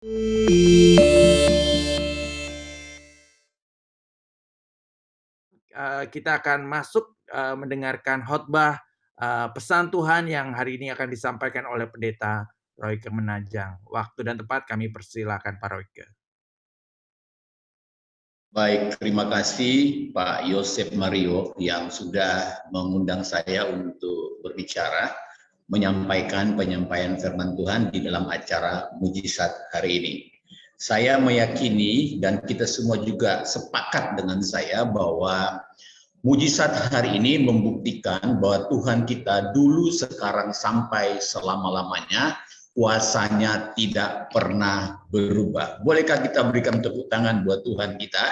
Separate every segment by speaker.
Speaker 1: Kita akan masuk mendengarkan khotbah pesan Tuhan yang hari ini akan disampaikan oleh Pendeta Royke Menanjang. Waktu dan tempat kami persilakan Pak Royke.
Speaker 2: Baik, terima kasih Pak Yosef Mario yang sudah mengundang saya untuk berbicara, menyampaikan penyampaian firman Tuhan di dalam acara mujizat hari ini. Saya meyakini dan kita semua juga sepakat dengan saya bahwa mujizat hari ini membuktikan bahwa Tuhan kita dulu, sekarang, sampai selama-lamanya kuasanya tidak pernah berubah. Bolehkah kita berikan tepuk tangan buat Tuhan kita?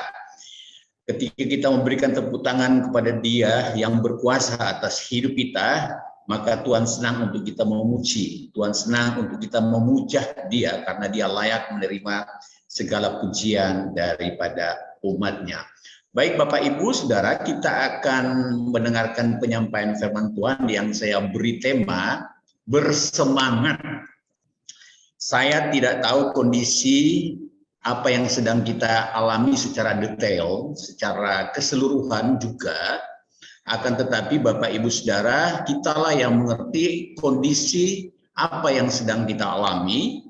Speaker 2: Ketika kita memberikan tepuk tangan kepada Dia yang berkuasa atas hidup kita, maka Tuhan senang untuk kita memuji. Tuhan senang untuk kita memuja Dia karena Dia layak menerima segala pujian daripada umatnya. Baik Bapak Ibu Saudara, kita akan mendengarkan penyampaian firman Tuhan yang saya beri tema bersemangat. Saya tidak tahu kondisi apa yang sedang kita alami secara detail, secara keseluruhan juga, akan tetapi Bapak Ibu Saudara, kitalah yang mengerti kondisi apa yang sedang kita alami,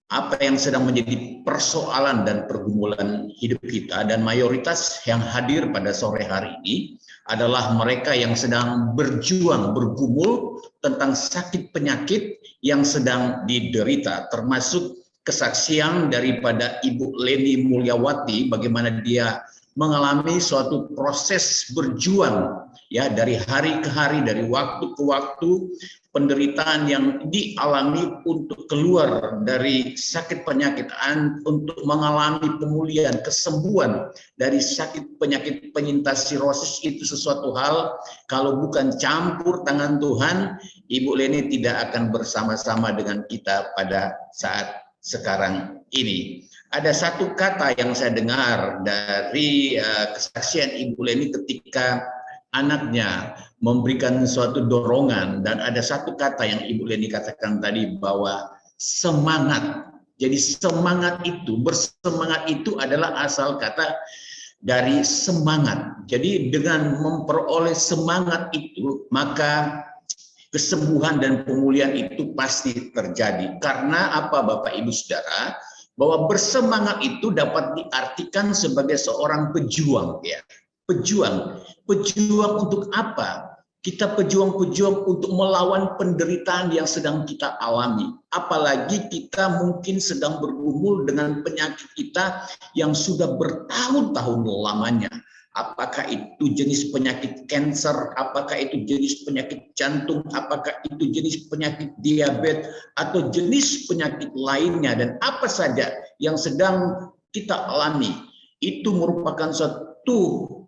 Speaker 2: apa yang sedang menjadi persoalan dan pergumulan hidup kita, dan mayoritas yang hadir pada sore hari ini adalah mereka yang sedang berjuang, bergumul tentang sakit penyakit yang sedang diderita, termasuk kesaksian daripada Ibu Leni Mulyawati, bagaimana dia mengalami suatu proses berjuang ya dari hari ke hari, dari waktu ke waktu, penderitaan yang dialami untuk keluar dari sakit penyakit, untuk mengalami pemulihan, kesembuhan dari sakit penyakit penyintas sirosis. Itu sesuatu hal, kalau bukan campur tangan Tuhan, Ibu Leni tidak akan bersama-sama dengan kita pada saat sekarang ini. Ada satu kata yang saya dengar dari kesaksian Ibu Leni ketika anaknya memberikan suatu dorongan, dan ada satu kata yang Ibu Leni katakan tadi bahwa semangat. Jadi semangat itu, bersemangat itu adalah asal kata dari semangat. Jadi dengan memperoleh semangat itu, maka kesembuhan dan pemulihan itu pasti terjadi. Karena apa Bapak Ibu Saudara? Bahwa bersemangat itu dapat diartikan sebagai seorang pejuang, ya. Pejuang. Pejuang untuk apa? Kita pejuang-pejuang untuk melawan penderitaan yang sedang kita alami. Apalagi kita mungkin sedang bergumul dengan penyakit kita yang sudah bertahun-tahun lamanya. Apakah itu jenis penyakit kanker, apakah itu jenis penyakit jantung, apakah itu jenis penyakit diabetes, atau jenis penyakit lainnya, dan apa saja yang sedang kita alami. Itu merupakan suatu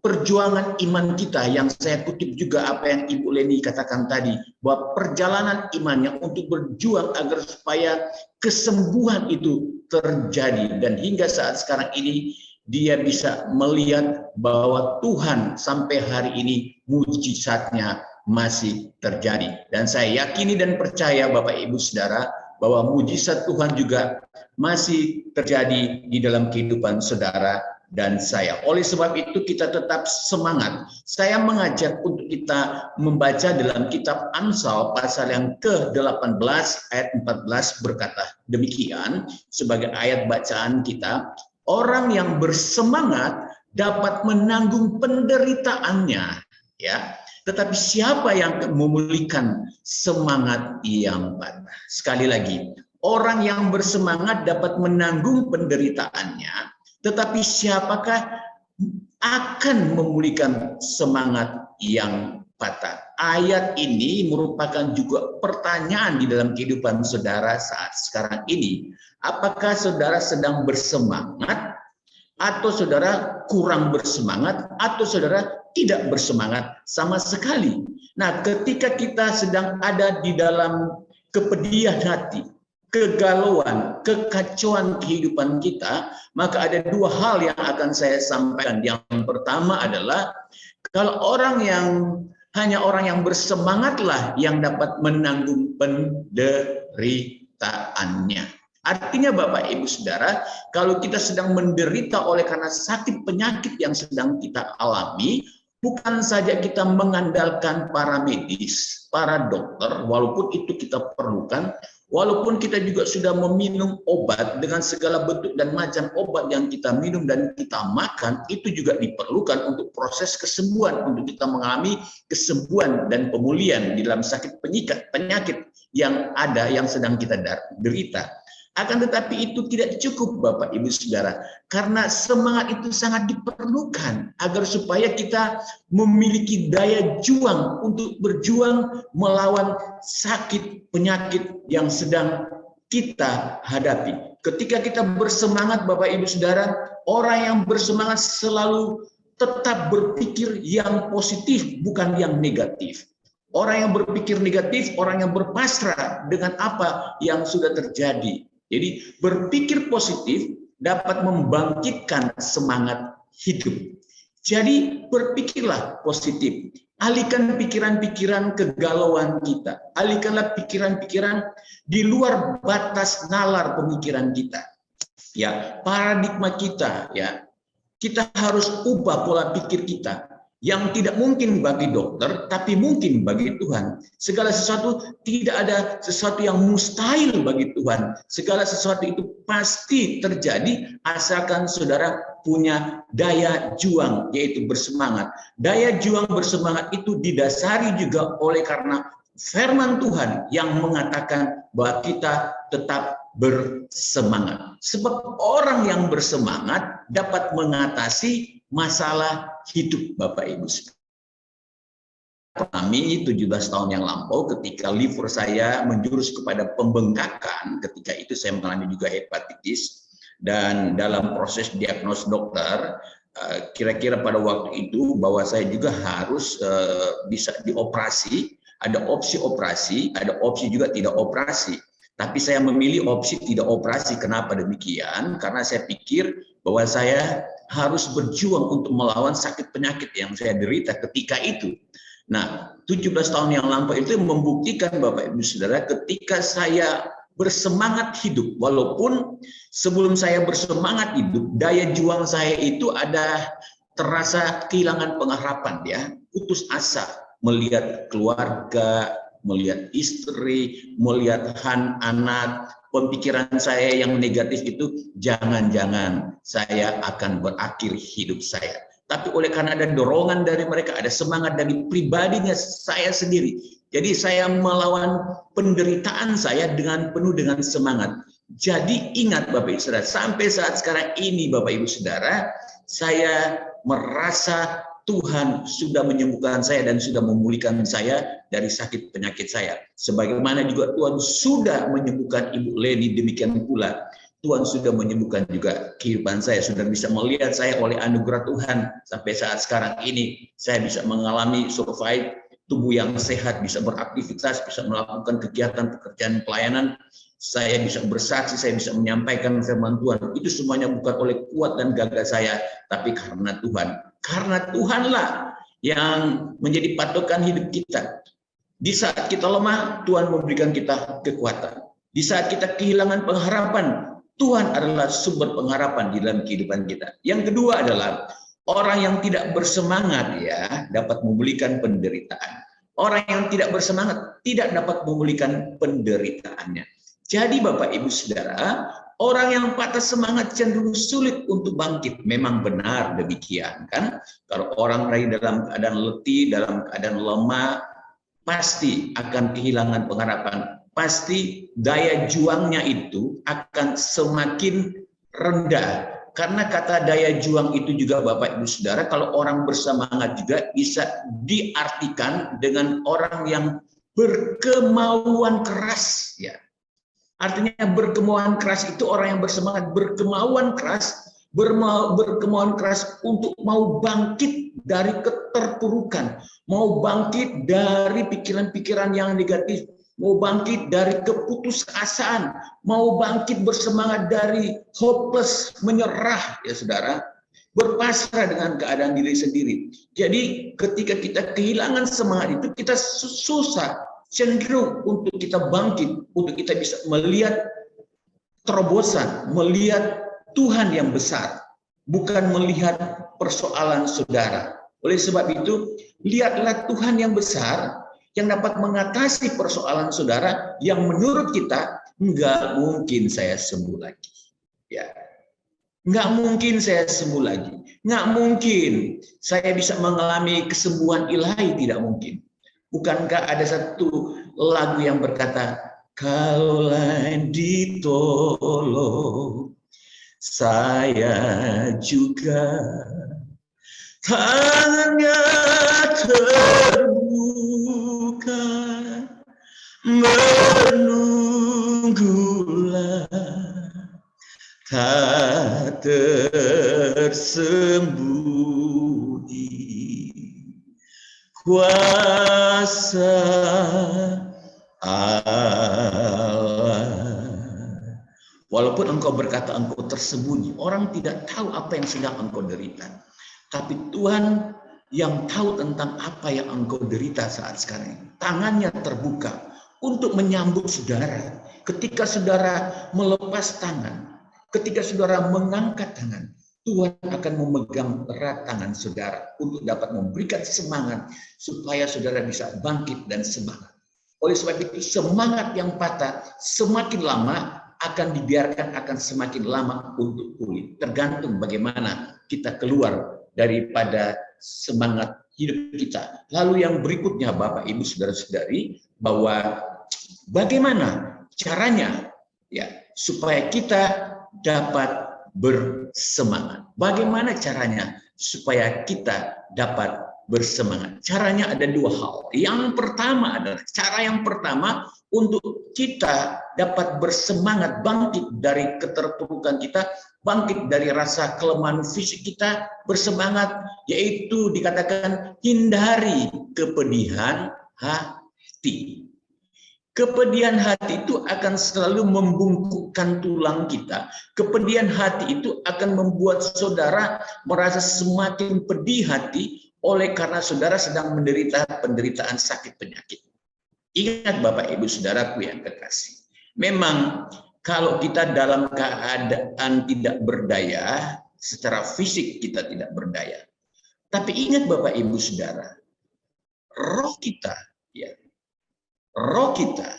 Speaker 2: perjuangan iman kita, yang saya kutip juga apa yang Ibu Leni katakan tadi, bahwa perjalanan imannya untuk berjuang agar supaya kesembuhan itu terjadi. Dan hingga saat sekarang ini dia bisa melihat bahwa Tuhan sampai hari ini mujizatnya masih terjadi. Dan saya yakini dan percaya Bapak Ibu Saudara bahwa mujizat Tuhan juga masih terjadi di dalam kehidupan saudara dan saya. Oleh sebab itu kita tetap semangat. Saya mengajak untuk kita membaca dalam kitab Amsal pasal yang ke-18 ayat 14 berkata demikian sebagai ayat bacaan kita. Orang yang bersemangat dapat menanggung penderitaannya, ya. Tetapi siapa yang memulihkan semangat yang patah? Sekali lagi, orang yang bersemangat dapat menanggung penderitaannya, tetapi siapakah akan memulihkan semangat yang patah? Ayat ini merupakan juga pertanyaan di dalam kehidupan saudara saat sekarang ini. Apakah saudara sedang bersemangat, atau saudara kurang bersemangat, atau saudara tidak bersemangat sama sekali? Nah, ketika kita sedang ada di dalam kepedihan hati, kegalauan, kekacauan kehidupan kita, maka ada dua hal yang akan saya sampaikan. Yang pertama adalah kalau hanya orang yang bersemangatlah yang dapat menanggung penderitaannya. Artinya Bapak Ibu Saudara, kalau kita sedang menderita oleh karena sakit penyakit yang sedang kita alami, bukan saja kita mengandalkan para medis, para dokter, walaupun itu kita perlukan, walaupun kita juga sudah meminum obat dengan segala bentuk dan macam obat yang kita minum dan kita makan, itu juga diperlukan untuk proses kesembuhan, untuk kita mengalami kesembuhan dan pemulihan di dalam sakit penyakit yang ada, yang sedang kita derita. Akan tetapi itu tidak cukup Bapak Ibu Saudara, karena semangat itu sangat diperlukan agar supaya kita memiliki daya juang untuk berjuang melawan sakit penyakit yang sedang kita hadapi. Ketika kita bersemangat Bapak Ibu Saudara, orang yang bersemangat selalu tetap berpikir yang positif, bukan yang negatif. Orang yang berpikir negatif, orang yang berpasrah dengan apa yang sudah terjadi. Jadi berpikir positif dapat membangkitkan semangat hidup. Jadi berpikirlah positif. Alihkan pikiran-pikiran kegalauan kita. Alihkanlah pikiran-pikiran di luar batas nalar pemikiran kita. Ya, paradigma kita, ya. Kita harus ubah pola pikir kita. Yang tidak mungkin bagi dokter, tapi mungkin bagi Tuhan. Segala sesuatu, tidak ada sesuatu yang mustahil bagi Tuhan. Segala sesuatu itu pasti terjadi asalkan saudara punya daya juang, yaitu bersemangat. Daya juang bersemangat itu didasari juga oleh karena firman Tuhan yang mengatakan bahwa kita tetap bersemangat. Sebab orang yang bersemangat dapat mengatasi masalah hidup Bapak Ibu. Kami 17 tahun yang lampau ketika liver saya menjurus kepada pembengkakan, ketika itu saya mengalami juga hepatitis, dan dalam proses diagnos dokter kira-kira pada waktu itu bahwa saya juga harus bisa dioperasi, ada opsi operasi, ada opsi juga tidak operasi. Tapi saya memilih opsi tidak operasi. Kenapa demikian? Karena saya pikir bahwa saya harus berjuang untuk melawan sakit penyakit yang saya derita ketika itu. Nah, 17 tahun yang lampau itu membuktikan Bapak Ibu Saudara ketika saya bersemangat hidup. Walaupun sebelum saya bersemangat hidup, daya juang saya itu ada terasa kehilangan pengharapan, ya, putus asa melihat keluarga, melihat istri, melihat anak. Pemikiran saya yang negatif itu, jangan-jangan saya akan berakhir hidup saya. Tapi oleh karena ada dorongan dari mereka, ada semangat dari pribadinya saya sendiri. Jadi saya melawan penderitaan saya dengan penuh dengan semangat. Jadi ingat Bapak Ibu Saudara, sampai saat sekarang ini Bapak Ibu Saudara, saya merasa Tuhan sudah menyembuhkan saya dan sudah memulihkan saya dari sakit penyakit saya. Sebagaimana juga Tuhan sudah menyembuhkan Ibu Leni, demikian pula Tuhan sudah menyembuhkan juga kehidupan saya. Sudah bisa melihat saya oleh anugerah Tuhan. Sampai saat sekarang ini saya bisa mengalami survive, tubuh yang sehat, bisa beraktivitas, bisa melakukan kegiatan pekerjaan pelayanan. Saya bisa bersaksi, saya bisa menyampaikan firman Tuhan. Itu semuanya bukan oleh kuat dan gagah saya, tapi karena Tuhan. Karena Tuhanlah yang menjadi patokan hidup kita. Di saat kita lemah, Tuhan memberikan kita kekuatan. Di saat kita kehilangan pengharapan, Tuhan adalah sumber pengharapan di dalam kehidupan kita. Yang kedua adalah orang yang tidak bersemangat, ya, dapat memulihkan penderitaan. Orang yang tidak bersemangat tidak dapat memulihkan penderitaannya. Jadi Bapak Ibu Saudara, orang yang patah semangat cenderung sulit untuk bangkit. Memang benar demikian, kan? Kalau orang dalam keadaan letih, dalam keadaan lemah, pasti akan kehilangan pengharapan. Pasti daya juangnya itu akan semakin rendah. Karena kata daya juang itu juga Bapak Ibu Saudara, kalau orang bersemangat juga bisa diartikan dengan orang yang berkemauan keras, ya. Artinya berkemauan keras itu orang yang bersemangat, berkemauan keras untuk mau bangkit dari keterpurukan, mau bangkit dari pikiran-pikiran yang negatif, mau bangkit dari keputusasaan, mau bangkit bersemangat dari hopeless, menyerah, ya saudara, berpasrah dengan keadaan diri sendiri. Jadi ketika kita kehilangan semangat itu, kita susah, cenderung untuk kita bangkit, untuk kita bisa melihat terobosan melihat Tuhan yang besar, bukan melihat persoalan saudara. Oleh sebab itu, lihatlah Tuhan yang besar yang dapat mengatasi persoalan saudara yang menurut kita nggak mungkin saya sembuh lagi. Ya, nggak mungkin saya sembuh lagi. Nggak mungkin saya bisa mengalami kesembuhan ilahi, tidak mungkin. Bukankah ada satu lagu yang berkata, kalaulah ditolong, saya juga tangannya terbuka, menunggulah tak tersembunyi kuasa Allah. Walaupun engkau berkata engkau tersembunyi, orang tidak tahu apa yang sedang engkau derita. Tapi Tuhan yang tahu tentang apa yang engkau derita saat sekarang ini. Tangannya terbuka untuk menyambut saudara. Ketika saudara melepas tangan, ketika saudara mengangkat tangan, Tuhan akan memegang erat tangan saudara untuk dapat memberikan semangat supaya saudara bisa bangkit dan semangat. Oleh sebab itu, semangat yang patah semakin lama akan dibiarkan akan semakin lama untuk pulih. Tergantung bagaimana kita keluar daripada semangat hidup kita. Lalu yang berikutnya, Bapak, Ibu, Saudara-saudari, bahwa bagaimana caranya ya supaya kita dapat bersemangat. Bagaimana caranya supaya kita dapat bersemangat? Caranya ada dua hal. Yang pertama adalah cara yang pertama untuk kita dapat bersemangat, bangkit dari keterpurukan kita, bangkit dari rasa kelemahan fisik kita, bersemangat, yaitu dikatakan hindari kepedihan hati. Kepedihan hati itu akan selalu membungkukkan tulang kita. Kepedihan hati itu akan membuat saudara merasa semakin pedih hati oleh karena saudara sedang menderita penderitaan sakit penyakit. Ingat Bapak Ibu Saudaraku yang kekasih, memang kalau kita dalam keadaan tidak berdaya, secara fisik kita tidak berdaya. Tapi ingat Bapak Ibu Saudara, roh kita, ya, roh kita,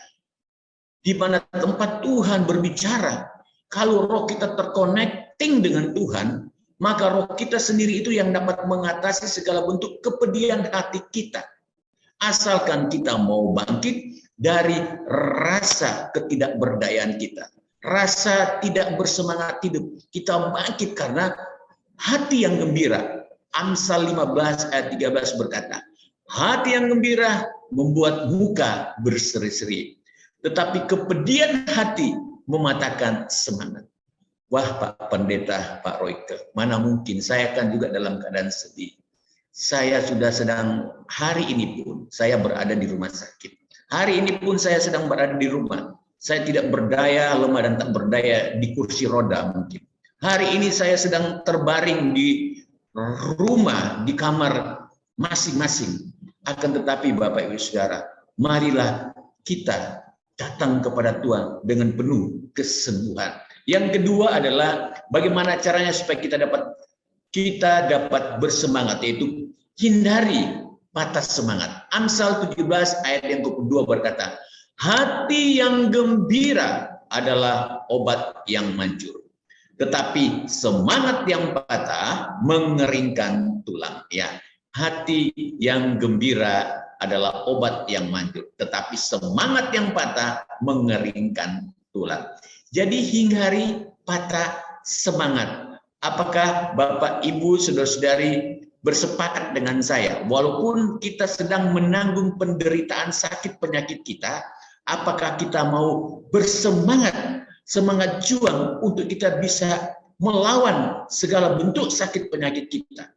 Speaker 2: di mana tempat Tuhan berbicara, kalau roh kita terconnecting dengan Tuhan, maka roh kita sendiri itu yang dapat mengatasi segala bentuk kepedihan hati kita. Asalkan kita mau bangkit dari rasa ketidakberdayaan kita, rasa tidak bersemangat hidup, kita bangkit karena hati yang gembira. Amsal 15 ayat 13 berkata, hati yang gembira membuat muka berseri-seri, tetapi kepedihan hati mematahkan semangat. Wah Pak Pendeta, Pak Royke, mana mungkin saya kan juga dalam keadaan sedih. Saya sudah sedang, hari ini pun saya berada di rumah sakit. Hari ini pun saya sedang berada di rumah. Saya tidak berdaya, lemah dan tak berdaya di kursi roda mungkin. Hari ini saya sedang terbaring di rumah, di kamar masing-masing. Akan tetapi Bapak Ibu Saudara, marilah kita datang kepada Tuhan dengan penuh kesembuhan. Yang kedua adalah bagaimana caranya supaya kita dapat bersemangat, yaitu hindari patah semangat. Amsal 17 ayat yang ke-2 berkata, hati yang gembira adalah obat yang manjur, tetapi semangat yang patah mengeringkan tulang. Ya, hati yang gembira adalah obat yang manjur, tetapi semangat yang patah mengeringkan tulang. Jadi hindari patah semangat. Apakah Bapak, Ibu, Saudara-saudari bersepakat dengan saya? Walaupun kita sedang menanggung penderitaan sakit penyakit kita, apakah kita mau bersemangat, semangat juang untuk kita bisa melawan segala bentuk sakit penyakit kita?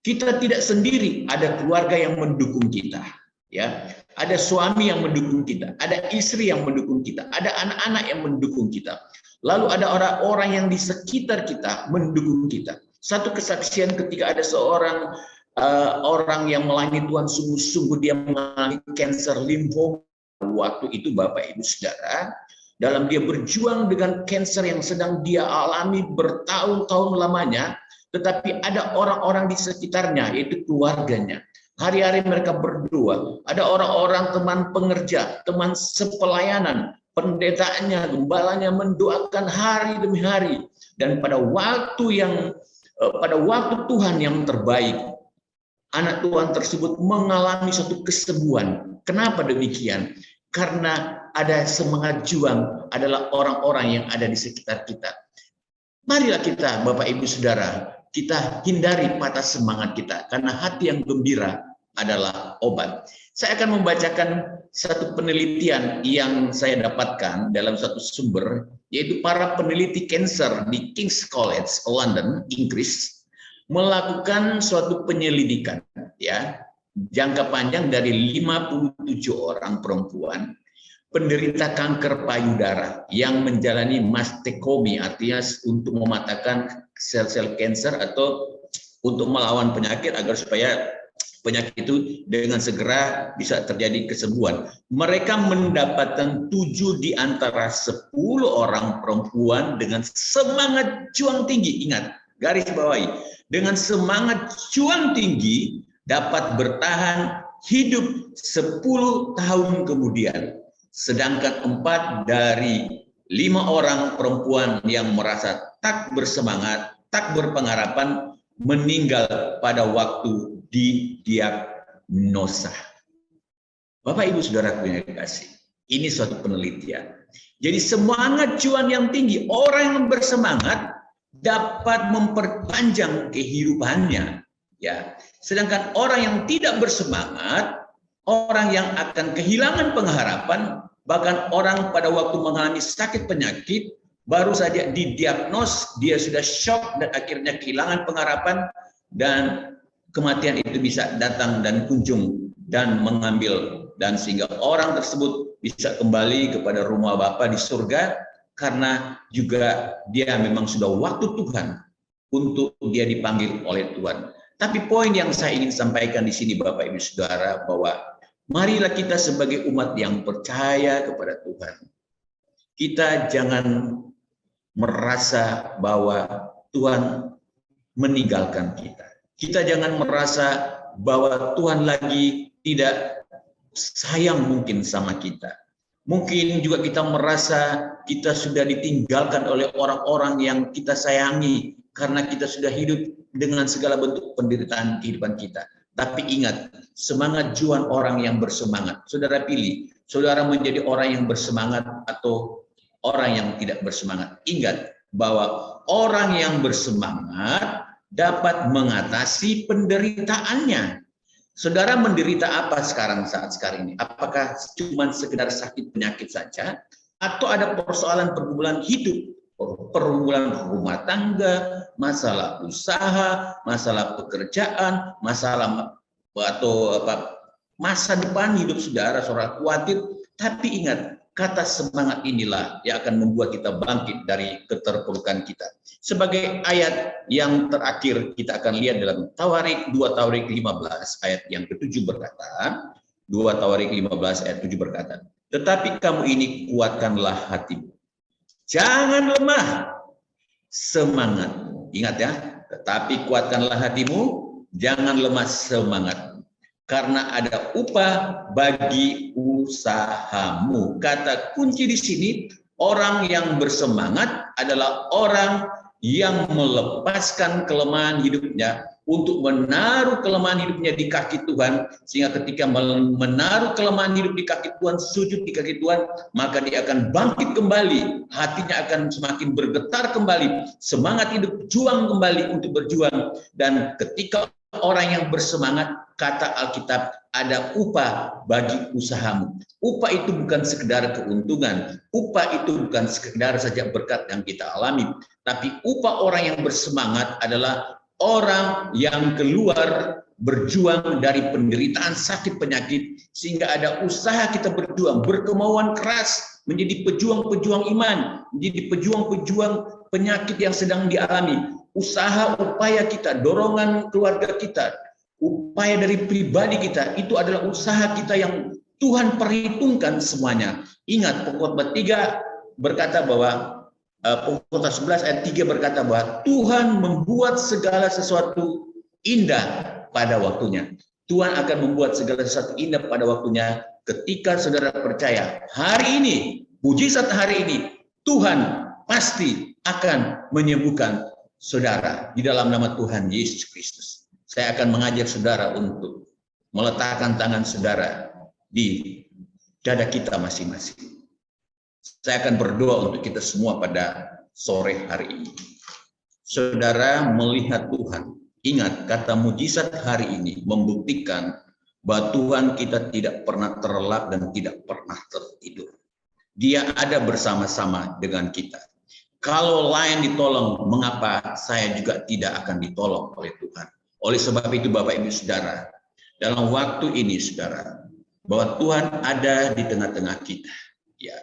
Speaker 2: Kita tidak sendiri, ada keluarga yang mendukung kita, ya. Ada suami yang mendukung kita, ada istri yang mendukung kita, ada anak-anak yang mendukung kita. Lalu ada orang-orang yang di sekitar kita mendukung kita. Satu kesaksian ketika ada seorang orang yang melayani Tuhan sungguh-sungguh, dia mengalami kanker limfoma waktu itu Bapak Ibu Saudara, dalam dia berjuang dengan kanker yang sedang dia alami bertahun-tahun lamanya, tetapi ada orang-orang di sekitarnya, yaitu keluarganya. Hari-hari mereka berdoa. Ada orang-orang teman pengerja, teman sepelayanan, pendetanya, gembalanya mendoakan hari demi hari. Dan pada waktu Tuhan yang terbaik, anak Tuhan tersebut mengalami suatu kesembuhan. Kenapa demikian? Karena ada semangat juang adalah orang-orang yang ada di sekitar kita. Marilah kita, Bapak Ibu Saudara, kita hindari patah semangat kita, karena hati yang gembira adalah obat. Saya akan membacakan satu penelitian yang saya dapatkan dalam satu sumber, yaitu para peneliti kanker di King's College London, Inggris, melakukan suatu penyelidikan, ya, jangka panjang dari 57 orang perempuan penderita kanker payudara yang menjalani mastektomi, artinya untuk mematahkan sel-sel kanker atau untuk melawan penyakit agar supaya penyakit itu dengan segera bisa terjadi kesembuhan. Mereka mendapatkan 7 di antara 10 orang perempuan dengan semangat juang tinggi. Ingat, garis bawahi, dengan semangat juang tinggi dapat bertahan hidup 10 tahun kemudian. Sedangkan 4 dari 5 orang perempuan yang merasa tak bersemangat, tak berpengharapan, meninggal pada waktu didiagnosa. Bapak Ibu Saudaraku yang dikasih, ini suatu penelitian. Jadi semangat juang yang tinggi, orang yang bersemangat dapat memperpanjang kehidupannya, ya. Sedangkan orang yang tidak bersemangat, orang yang akan kehilangan pengharapan, bahkan orang pada waktu mengalami sakit penyakit, baru saja didiagnos, dia sudah shock dan akhirnya kehilangan pengharapan, dan kematian itu bisa datang dan kunjung dan mengambil, dan sehingga orang tersebut bisa kembali kepada rumah Bapa di surga, karena juga dia memang sudah waktu Tuhan untuk dia dipanggil oleh Tuhan. Tapi poin yang saya ingin sampaikan di sini, Bapak Ibu Saudara, bahwa marilah kita sebagai umat yang percaya kepada Tuhan, kita jangan merasa bahwa Tuhan meninggalkan kita. Kita jangan merasa bahwa Tuhan lagi tidak sayang mungkin sama kita. Mungkin juga kita merasa kita sudah ditinggalkan oleh orang-orang yang kita sayangi karena kita sudah hidup dengan segala bentuk penderitaan kehidupan kita. Tapi ingat, semangat juang orang yang bersemangat. Saudara pilih, saudara menjadi orang yang bersemangat atau orang yang tidak bersemangat. Ingat bahwa orang yang bersemangat dapat mengatasi penderitaannya. Saudara menderita apa saat sekarang ini? Apakah cuma sekedar sakit penyakit saja? Atau ada persoalan pergumulan hidup? Pergumulan rumah tangga, masalah usaha, masalah pekerjaan, masalah atau masa depan hidup saudara khawatir. Tapi ingat, kata semangat inilah yang akan membuat kita bangkit dari keterpurukan kita. Sebagai ayat yang terakhir kita akan lihat dalam Tawarik 2 Tawarik 15 ayat yang ke-7 berkata, 2 Tawarik 15 ayat 7 berkata, tetapi kamu ini kuatkanlah hatimu. Jangan lemah semangatmu. Ingat ya, tetapi kuatkanlah hatimu, jangan lemah semangatmu. Karena ada upah bagi usahamu. Kata kunci di sini, orang yang bersemangat adalah orang yang melepaskan kelemahan hidupnya untuk menaruh kelemahan hidupnya di kaki Tuhan, sehingga ketika menaruh kelemahan hidup di kaki Tuhan, sujud di kaki Tuhan, maka dia akan bangkit kembali, hatinya akan semakin bergetar kembali, semangat hidup juang kembali untuk berjuang. Dan ketika orang yang bersemangat, kata Alkitab, ada upah bagi usahamu. Upah itu bukan sekedar keuntungan, upah itu bukan sekedar saja berkat yang kita alami, tapi upah orang yang bersemangat adalah orang yang keluar berjuang dari penderitaan sakit penyakit, sehingga ada usaha kita berjuang, berkemauan keras menjadi pejuang-pejuang iman, menjadi pejuang-pejuang penyakit yang sedang dialami. Usaha, upaya kita, dorongan keluarga kita, upaya dari pribadi kita, itu adalah usaha kita yang Tuhan perhitungkan semuanya. Ingat, Pengkhotbah 3 berkata bahwa Pengkhotbah 11 ayat 3 berkata bahwa Tuhan membuat segala sesuatu indah pada waktunya. Tuhan akan membuat segala sesuatu indah pada waktunya ketika saudara percaya. Hari ini, mujizat hari ini, Tuhan pasti akan menyembuhkan saudara di dalam nama Tuhan Yesus Kristus. Saya akan mengajak saudara untuk meletakkan tangan saudara di dada kita masing-masing. Saya akan berdoa untuk kita semua pada sore hari ini. Saudara melihat Tuhan, ingat kata mujizat hari ini membuktikan bahwa Tuhan kita tidak pernah terlelap dan tidak pernah tertidur. Dia ada bersama-sama dengan kita. Kalau lain ditolong, mengapa saya juga tidak akan ditolong oleh Tuhan? Oleh sebab itu Bapak Ibu Saudara, dalam waktu ini saudara, bahwa Tuhan ada di tengah-tengah kita. Ya,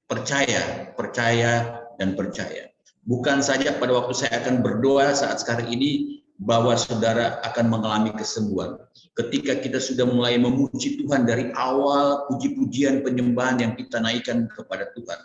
Speaker 2: percaya dan percaya. Bukan saja pada waktu saya akan berdoa saat sekarang ini bahwa saudara akan mengalami kesembuhan. Ketika kita sudah mulai memuji Tuhan dari awal puji-pujian penyembahan yang kita naikkan kepada Tuhan.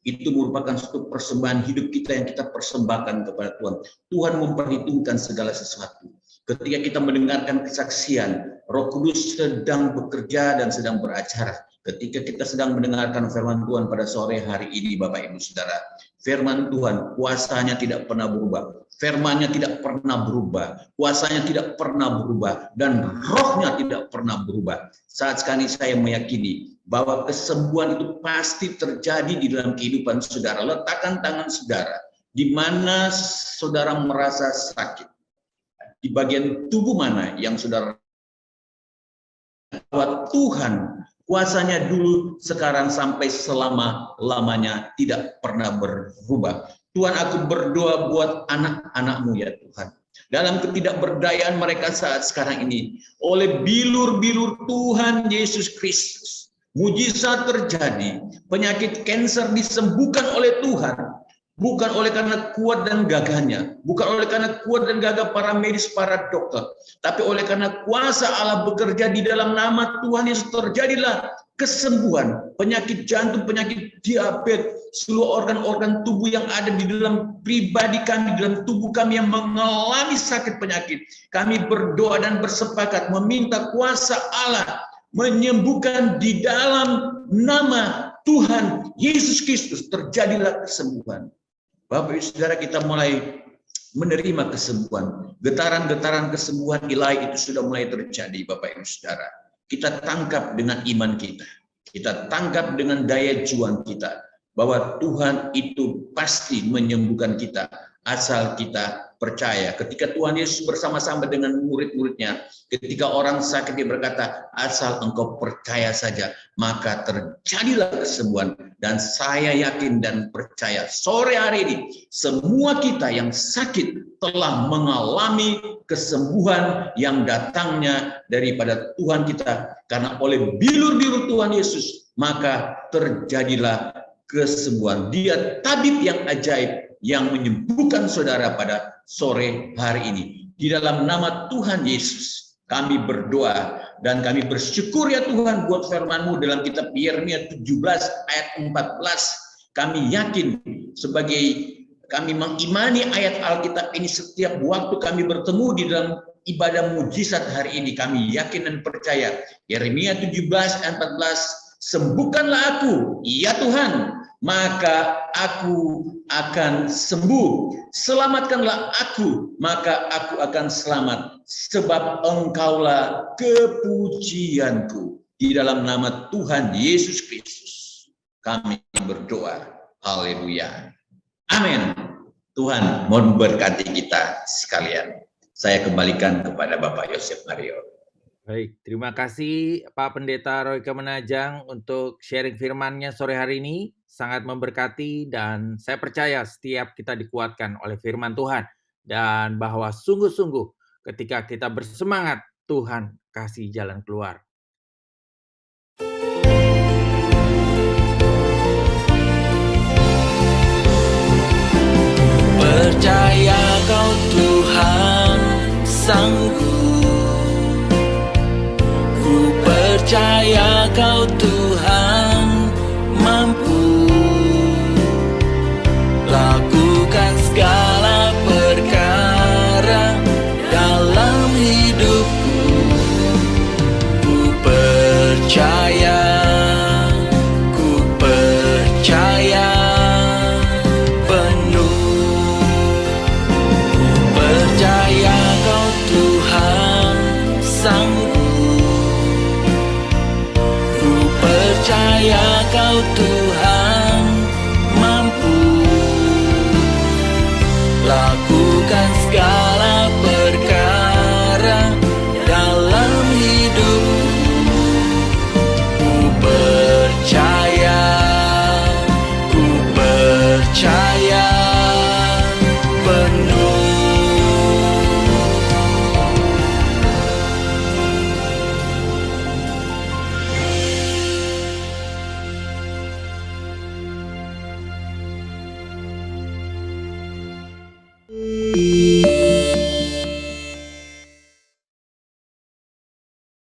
Speaker 2: Itu merupakan suatu persembahan hidup kita yang kita persembahkan kepada Tuhan. Tuhan memperhitungkan segala sesuatu. Ketika kita mendengarkan kesaksian, Roh Kudus sedang bekerja dan sedang beracara. Ketika kita sedang mendengarkan firman Tuhan pada sore hari ini, Bapak Ibu Saudara, firman Tuhan kuasanya tidak pernah berubah. Firman-Nya tidak pernah berubah, kuasanya tidak pernah berubah, dan rohnya tidak pernah berubah. Saat sekali saya meyakini bahwa kesembuhan itu pasti terjadi di dalam kehidupan saudara. Letakkan tangan saudara di mana saudara merasa sakit. Di bagian tubuh mana yang saudara, bahwa Tuhan kuasanya dulu, sekarang, sampai selama-lamanya tidak pernah berubah. Tuhan, aku berdoa buat anak-anak-Mu ya Tuhan. Dalam ketidakberdayaan mereka saat sekarang ini, oleh bilur-bilur Tuhan Yesus Kristus, mujizat terjadi, penyakit kanker disembuhkan oleh Tuhan. Bukan oleh karena kuat dan gagahnya, bukan oleh karena kuat dan gagah para medis, para dokter, tapi oleh karena kuasa Allah bekerja di dalam nama Tuhan Yesus. Terjadilah kesembuhan, penyakit jantung, penyakit diabetes, seluruh organ-organ tubuh yang ada di dalam pribadi kami, di dalam tubuh kami yang mengalami sakit penyakit. Kami berdoa dan bersepakat meminta kuasa Allah menyembuhkan di dalam nama Tuhan Yesus Kristus. Terjadilah kesembuhan. Bapak Ibu Saudara, kita mulai menerima kesembuhan. Getaran-getaran kesembuhan ilahi itu sudah mulai terjadi, Bapak Ibu Saudara. Kita tangkap dengan iman kita. Kita tangkap dengan daya juang kita. Bahwa Tuhan itu pasti menyembuhkan kita. Asal kita percaya. Ketika Tuhan Yesus bersama-sama dengan murid-muridnya, ketika orang sakit dia berkata, asal engkau percaya saja, maka terjadilah kesembuhan. Dan saya yakin dan percaya sore hari ini, semua kita yang sakit telah mengalami kesembuhan yang datangnya daripada Tuhan kita. Karena oleh bilur-bilur Tuhan Yesus, maka terjadilah kesembuhan. Dia tabib yang ajaib, yang menyembuhkan saudara pada sore hari ini. Di dalam nama Tuhan Yesus, kami berdoa dan kami bersyukur ya Tuhan buat firman-Mu dalam kitab Yeremia 17 ayat 14. Kami yakin sebagai kami mengimani ayat Alkitab ini setiap waktu kami bertemu di dalam ibadah mujizat hari ini. Kami yakin dan percaya. Yeremia 17 ayat 14, sembuhkanlah aku, ya Tuhan, maka aku akan sembuh. Selamatkanlah aku, maka aku akan selamat. Sebab engkaulah kepujianku. Di dalam nama Tuhan Yesus Kristus kami berdoa. Haleluya. Amin. Tuhan memberkati kita sekalian. Saya kembalikan kepada Bapak Yosef Mario.
Speaker 1: Baik, terima kasih Pak Pendeta Roy Kemenajang untuk sharing firman-Nya sore hari ini. Sangat memberkati dan saya percaya setiap kita dikuatkan oleh firman Tuhan. Dan bahwa sungguh-sungguh ketika kita bersemangat, Tuhan kasih jalan keluar.
Speaker 3: Percaya kau Tuhan sanggup, ku percaya kau Tuhan mampu. Tuhan mampu lakukan segala perkara dalam hidupku. Ku percaya penuh.